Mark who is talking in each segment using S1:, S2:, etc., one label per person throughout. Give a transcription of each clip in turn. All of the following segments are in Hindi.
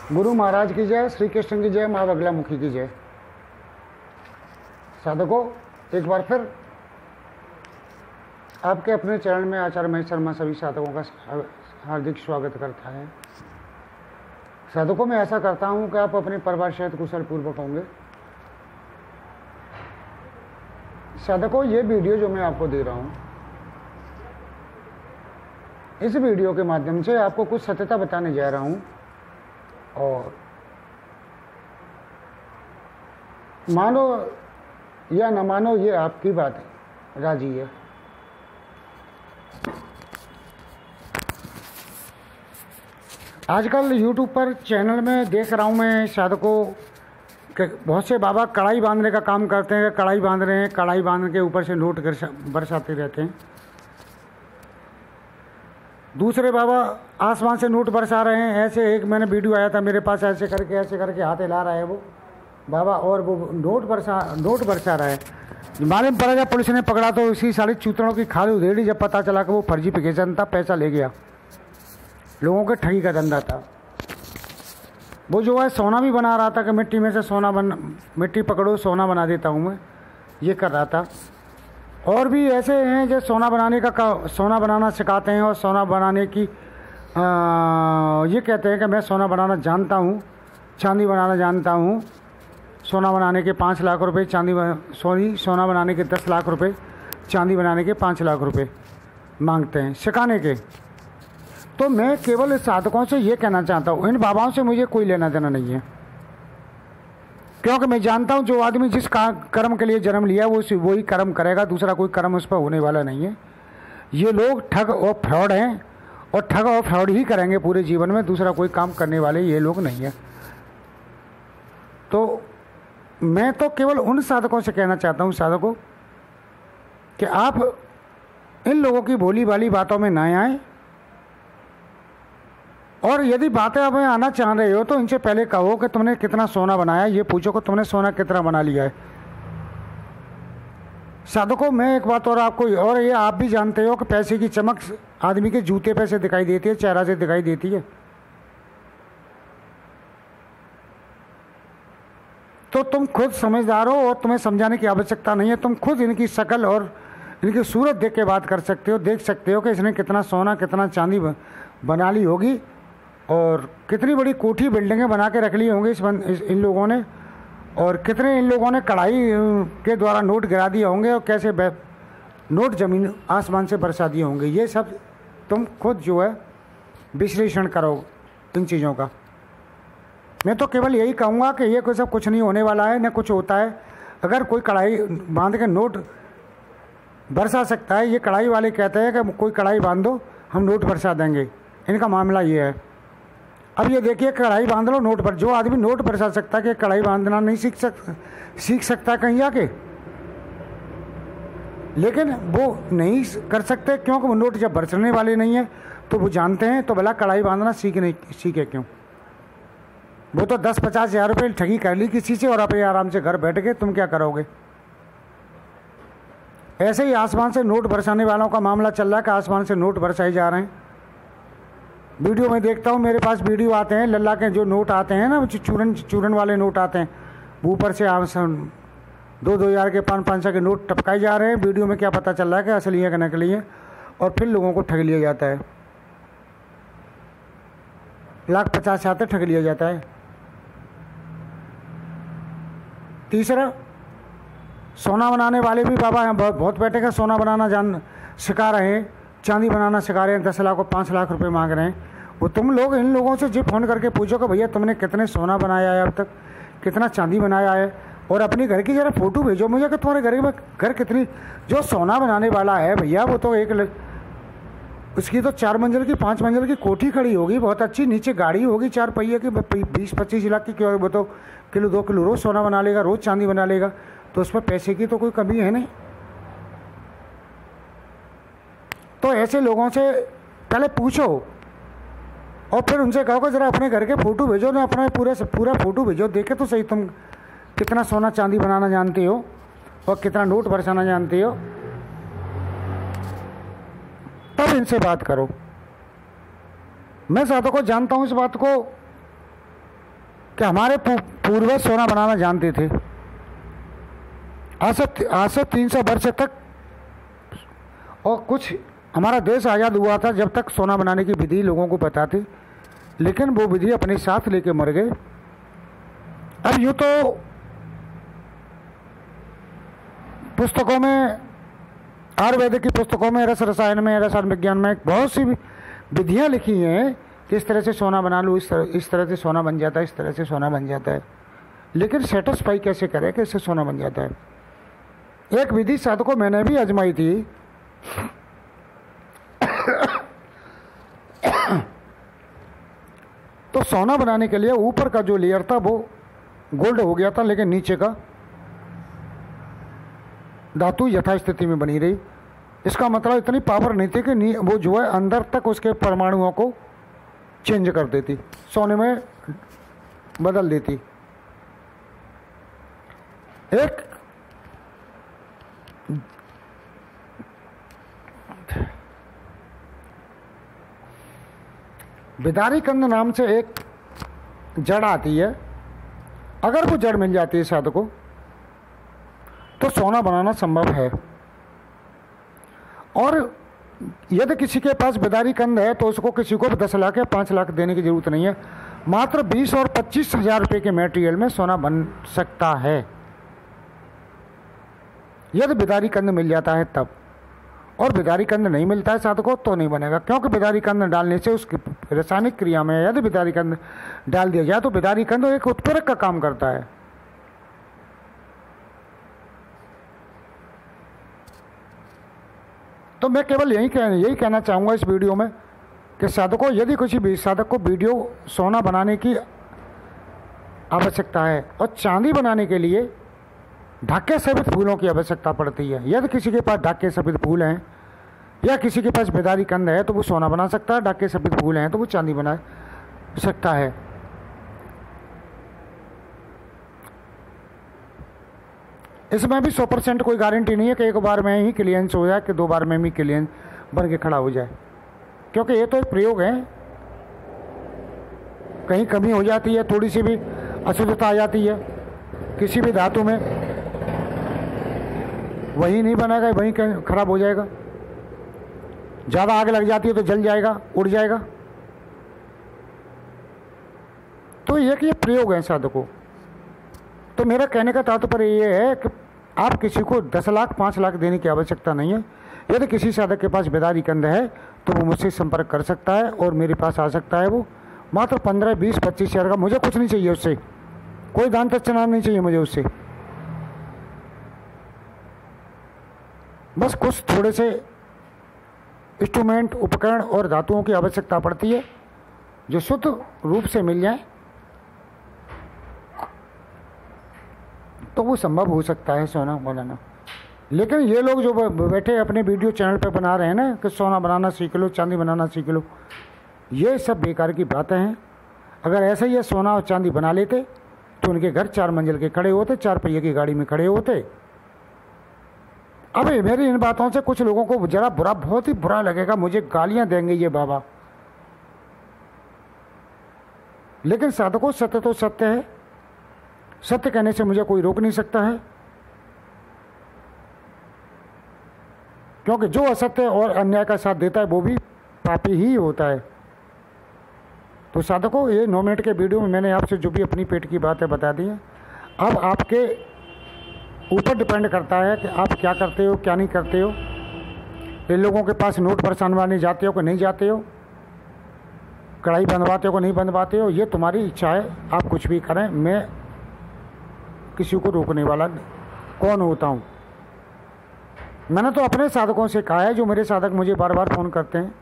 S1: गुरु महाराज की जय, श्री कृष्ण की जय, माँ बगलामुखी की जय। साधकों, एक बार फिर आपके अपने चरण में आचार्य महेश शर्मा सभी साधकों का हार्दिक स्वागत करता है। साधकों, मैं ऐसा करता हूं कि आप अपने परिवार सहित कुशल पूर्वक होंगे। साधकों, ये वीडियो जो मैं आपको दे रहा हूं, इस वीडियो के माध्यम से आपको कुछ सत्यता बताने जा रहा हूं और मानो या न मानो ये आपकी बात है, राजी है। आजकल YouTube पर चैनल में देख रहा हूँ मैं साधकों कि बहुत से बाबा कढ़ाई बांधने का काम करते हैं। कढ़ाई बांध रहे हैं, कढ़ाई बांध के ऊपर से नोट बरसाते रहते हैं। दूसरे बाबा आसमान से नोट बरसा रहे हैं। ऐसे एक मैंने वीडियो आया था मेरे पास, ऐसे करके हाथ हिला रहा है वो बाबा और वो नोट बरसा रहा है। मालूम पड़ा जब पुलिस ने पकड़ा तो उसी सारी चूतड़ों की खाल उधेड़ी। जब पता चला कि वो फर्जी एप्लीकेशन था, पैसा ले गया, लोगों के ठगी का धंधा था। वो जो है सोना भी बना रहा था कि मिट्टी में से मिट्टी पकड़ो सोना बना देता हूँ मैं, ये कर रहा था। और भी ऐसे हैं जो सोना बनाना सिखाते हैं और सोना बनाने की ये कहते हैं कि मैं सोना बनाना जानता हूँ, चांदी बनाना जानता हूँ। सोना बनाने के 5 लाख रुपए, सोना बनाने के 10 लाख रुपए, चांदी बनाने के 5 लाख रुपए मांगते हैं सिखाने के। तो मैं केवल साधकों से ये कहना चाहता हूँ, इन बाबाओं से मुझे कोई लेना देना नहीं है, क्योंकि मैं जानता हूँ जो आदमी जिस कर्म के लिए जन्म लिया वो वही कर्म करेगा, दूसरा कोई कर्म उस पर होने वाला नहीं है। ये लोग ठग और फ्रॉड हैं और ठग और फ्रॉड ही करेंगे पूरे जीवन में, दूसरा कोई काम करने वाले ये लोग नहीं है। तो मैं तो केवल उन साधकों से कहना चाहता हूँ साधकों कि आप इन लोगों की भोली भाली बातों में ना आए, और यदि बातें आप आना चाह रहे हो तो इनसे पहले कहो कि तुमने कितना सोना बनाया, ये पूछो कि तुमने सोना कितना बना लिया है। साधकों, मैं एक बात और आपको, और ये आप भी जानते हो कि पैसे की चमक आदमी के जूते पे से दिखाई देती है, चेहरा से दिखाई देती है। तो तुम खुद समझदार हो और तुम्हें समझाने की आवश्यकता नहीं है। तुम खुद इनकी शक्ल और इनकी सूरत देख के बात कर सकते हो, देख सकते हो कि इसने कितना सोना कितना चांदी बना ली होगी और कितनी बड़ी कोठी बिल्डिंगें बना के रख ली होंगी इन लोगों ने, और कितने इन लोगों ने कढ़ाई के द्वारा नोट गिरा दिए होंगे और कैसे नोट जमीन आसमान से बरसा दिए होंगे। ये सब तुम खुद जो है विश्लेषण करो इन चीज़ों का। मैं तो केवल यही कहूँगा कि ये कोई सब कुछ नहीं होने वाला है, न कुछ होता है। अगर कोई कढ़ाई बांध के नोट बरसा सकता है, ये कढ़ाई वाले कहते हैं कि कोई कढ़ाई बांध दो हम नोट बरसा देंगे, इनका मामला ये है। अब ये देखिए, कढ़ाई बांध लो नोट पर, जो आदमी नोट बरसा सकता है कि कढ़ाई बांधना नहीं सीख सकता कहीं जाके, लेकिन वो नहीं कर सकते क्योंकि वो नोट जब बरसने वाले नहीं है तो वो जानते हैं, तो भला कढ़ाई बांधना सीखे क्यों? वो तो 10-50 हज़ार रुपये ठगी कर ली किसी से और अपने आराम से घर बैठ गए, तुम क्या करोगे? ऐसे ही आसमान से नोट बरसाने वालों का मामला चल रहा है कि आसमान से नोट बरसाए जा रहे हैं। वीडियो में देखता हूँ, मेरे पास वीडियो आते हैं लल्ला के जो नोट आते हैं ना, चूरन वाले नोट आते हैं, ऊपर से 2-2 हज़ार के 500 के नोट टपकाए जा रहे हैं। वीडियो में क्या पता चल रहा है कि असली है कि नकली है, और फिर लोगों को ठग लिया जाता है, 1,50,000 आते ठग लिया जाता है। तीसरा, सोना बनाने वाले भी बाबा बहुत बैठे का सोना बनाना सिखा रहे हैं, चांदी बनाना सिखा रहे हैं, 10 लाख और 5 लाख रुपए मांग रहे हैं। वो तुम लोग इन लोगों से जो फ़ोन करके पूछो कि भैया तुमने कितने सोना बनाया है अब तक, कितना चांदी बनाया है, और अपने घर की ज़रा फ़ोटो भेजो मुझे कि तुम्हारे घर कितनी, जो सोना बनाने वाला है भैया वो तो उसकी तो 4 मंजिल की 5 मंजिल की कोठी खड़ी होगी, बहुत अच्छी, नीचे गाड़ी होगी 4 पहिए की, 20-25 लाख की, वो तो किलो 2 किलो रोज़ सोना बना लेगा, रोज़ चांदी बना लेगा, तो उस पर पैसे की तो कोई कमी है नहीं। तो ऐसे लोगों से पहले पूछो और फिर उनसे कहो कि ज़रा अपने घर के फ़ोटो भेजो ना, अपना पूरा फ़ोटो भेजो, देखे तो सही तुम कितना सोना चांदी बनाना जानते हो और कितना नोट बरसाना जानते हो, तब इनसे बात करो। मैं साधकों को जानता हूँ इस बात को कि हमारे पूर्वज सोना बनाना जानते थे। आज से 300 वर्ष तक, और कुछ हमारा देश आज़ाद हुआ था जब तक सोना बनाने की विधि लोगों को पता थी, लेकिन वो विधि अपने साथ लेके मर गए। अब यूँ तो पुस्तकों में, आयुर्वेदिक की पुस्तकों में, रस रसायन में, रसायन विज्ञान में बहुत सी विधियाँ लिखी हैं कि इस तरह से सोना बना लो, इस तरह से सोना बन जाता है, इस तरह से सोना बन जाता है। लेकिन सेटिस्फाई कैसे करें कि इससे सोना बन जाता है? एक विधि साधकों मैंने भी आजमाई थी। तो सोना बनाने के लिए ऊपर का जो लेयर था वो गोल्ड हो गया था, लेकिन नीचे का धातु यथास्थिति में बनी रही। इसका मतलब इतनी पावर नहीं थी कि वो जो है अंदर तक उसके परमाणुओं को चेंज कर देती, सोने में बदल देती। एक बिदारी कंद नाम से एक जड़ आती है, अगर वो जड़ मिल जाती है साधक को तो सोना बनाना संभव है। और यदि किसी के पास बिदारी कंद है तो उसको किसी को 10 लाख या 5 लाख देने की जरूरत नहीं है, मात्र 20 और 25 हज़ार रुपये के मटेरियल में सोना बन सकता है, यदि बिदारी कंद मिल जाता है तब। और बिदारी कंद नहीं मिलता है साधक को तो नहीं बनेगा, क्योंकि बिदारी कंद डालने से उसकी रासायनिक क्रिया में यदि बिदारी कंद डाल दिया जाए तो बिदारी कंद एक उत्प्रेरक का काम करता है। तो मैं केवल यही कहना चाहूँगा इस वीडियो में कि साधकों, यदि किसी भी साधक को वीडियो सोना बनाने की आवश्यकता है और चांदी बनाने के लिए ढाके सफेद फूलों की आवश्यकता पड़ती है, यदि किसी के पास ढाके सफेद फूल हैं या किसी के पास बिदारी कंद है तो वो सोना बना सकता है, ढाके सफेद फूल हैं तो वो चांदी बना सकता है। इसमें भी 100% कोई गारंटी नहीं है कि एक बार में ही क्लियरेंस हो जाए कि 2 बार में भी क्लियरेंस बन के खड़ा हो जाए, क्योंकि ये तो एक प्रयोग है। कहीं कमी हो जाती है, थोड़ी सी भी अशुद्धता आ जाती है किसी भी धातु में, वही नहीं बनेगा, वहीं खराब हो जाएगा। ज़्यादा आग लग जाती है तो जल जाएगा, उड़ जाएगा। तो ये प्रयोग है साधकों। तो मेरा कहने का तात्पर्य ये है कि आप किसी को 10 लाख 5 लाख देने की आवश्यकता नहीं है। यदि किसी साधक के पास बिदारी कंद है तो वो मुझसे संपर्क कर सकता है और मेरे पास आ सकता है। वो मात्र 15, 20, 25 हज़ार का, मुझे कुछ नहीं चाहिए उससे, कोई दान दक्षिणा नहीं चाहिए मुझे उससे, बस कुछ थोड़े से इंस्ट्रूमेंट, उपकरण और धातुओं की आवश्यकता पड़ती है जो शुद्ध रूप से मिल जाए तो वो संभव हो सकता है सोना बनाना। लेकिन ये लोग जो बैठे अपने वीडियो चैनल पे बना रहे हैं ना कि सोना बनाना सीख लो, चांदी बनाना सीख लो, ये सब बेकार की बातें हैं। अगर ऐसे ही ये सोना और चांदी बना लेते तो उनके घर 4 मंजिल के खड़े होते, 4 पहिए की गाड़ी में खड़े होते। अब मेरी इन बातों से कुछ लोगों को जरा बुरा, बहुत ही बुरा लगेगा, मुझे गालियां देंगे ये बाबा। लेकिन साधकों, सत्य तो सत्य है, सत्य कहने से मुझे कोई रोक नहीं सकता है, क्योंकि जो असत्य और अन्याय का साथ देता है वो भी पापी ही होता है। तो साधकों, ये 9 मिनट के वीडियो में मैंने आपसे जो भी अपनी पेट की बातें बता दी हैं। अब आपके ऊपर डिपेंड करता है कि आप क्या करते हो, क्या नहीं करते हो। इन लोगों के पास नोट बरसाने जाते हो कि नहीं जाते हो, कढ़ाई बंधवाते हो कि नहीं बंधवाते हो, ये तुम्हारी इच्छा है। आप कुछ भी करें, मैं किसी को रोकने वाला कौन होता हूँ। मैंने तो अपने साधकों से कहा है, जो मेरे साधक मुझे बार बार फ़ोन करते हैं,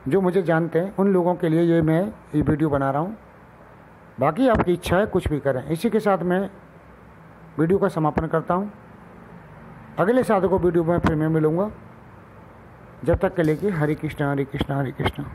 S1: जो मुझे जानते हैं, उन लोगों के लिए मैं ये वीडियो बना रहा हूँ। बाकी आपकी इच्छा है, कुछ भी करें। इसी के साथ मैं वीडियो का समापन करता हूँ। अगले साधकों वीडियो में फिर मैं मिलूँगा। जब तक के लिए कि हरे कृष्णा हरे कृष्णा हरे कृष्णा।